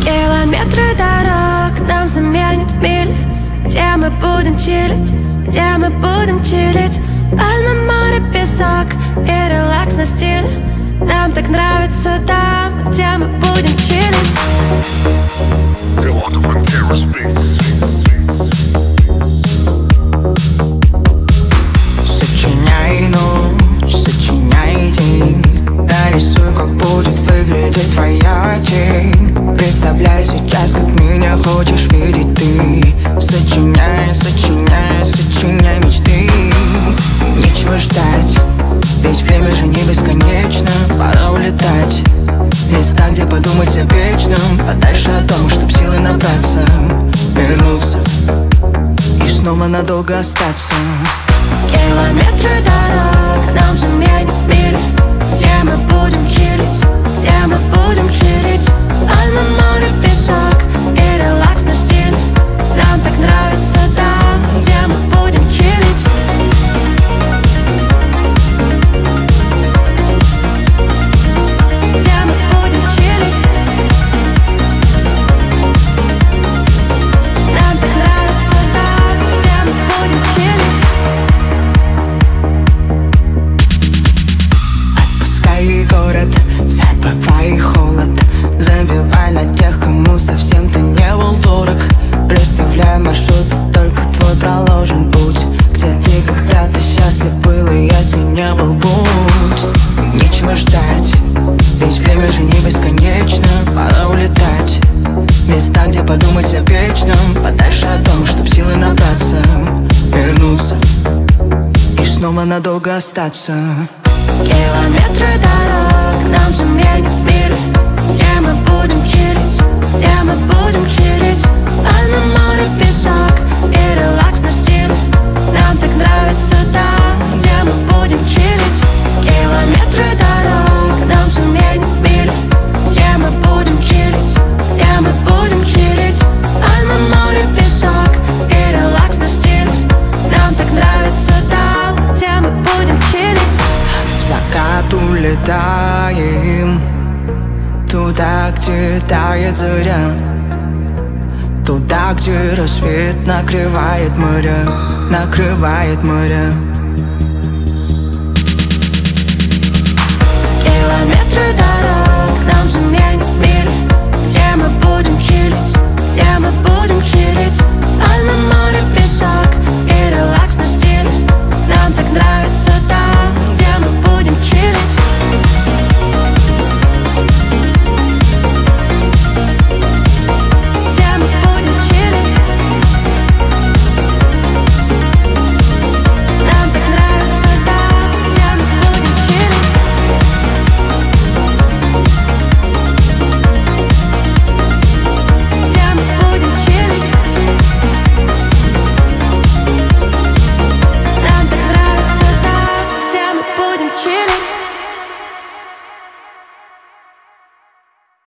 Километры дорог нам заменят мили. Где мы будем чилить, где мы будем чилить? Пальмы, море, песок и релакс на стиле. Нам так нравится там, где мы будем чилить. Сочиняй ночь, сочиняй день. Нарисуй, как будет выглядеть твоя тень. Представляй сейчас, как меня хочешь видеть ты. Сочиняй, сочиняй, сочиняй мечты. Нечего ждать, ведь время же не бесконечно. Пора улетать в места, где подумать о вечном. Подальше от дома, чтоб силы набраться. Вернуться и снова надолго остаться. Километры дорог нам заменят мили. Где мы будем чилить, где мы будем чилить? Пальмы, море, песок и релакс на стиле. Нам так нравится там, где мы будем чилить. Где мы будем чилить? Нам так нравится там, где мы будем чилить. Отпускай город, забывай холод. Забивай на тех, кому совсем-то не был дорог. Представляй маршрут, только твой проложен путь. Где ты когда-то счастлив был, и если не был, будь. Нечего ждать, ведь время же не бесконечно. Пора улетать в места, где подумать о вечном. Подальше от дома, чтоб силы набраться. Вернуться и снова надолго остаться. Километры дорог нам заменят мили. Где мы будем чилить, где мы будем чилить? Пальмы, море, песок и релакс на стиле. Нам так нравится там, где мы будем чилить. Километры дорог нам заменят мили. Где мы будем чилить, где мы будем чилить? Пальмы, море, песок и релакс на стиле. Нам так нравится там, где мы будем чилить. В закат улетаем туда, где тает заря. Туда, где рассвет накрывает моря, накрывает моря.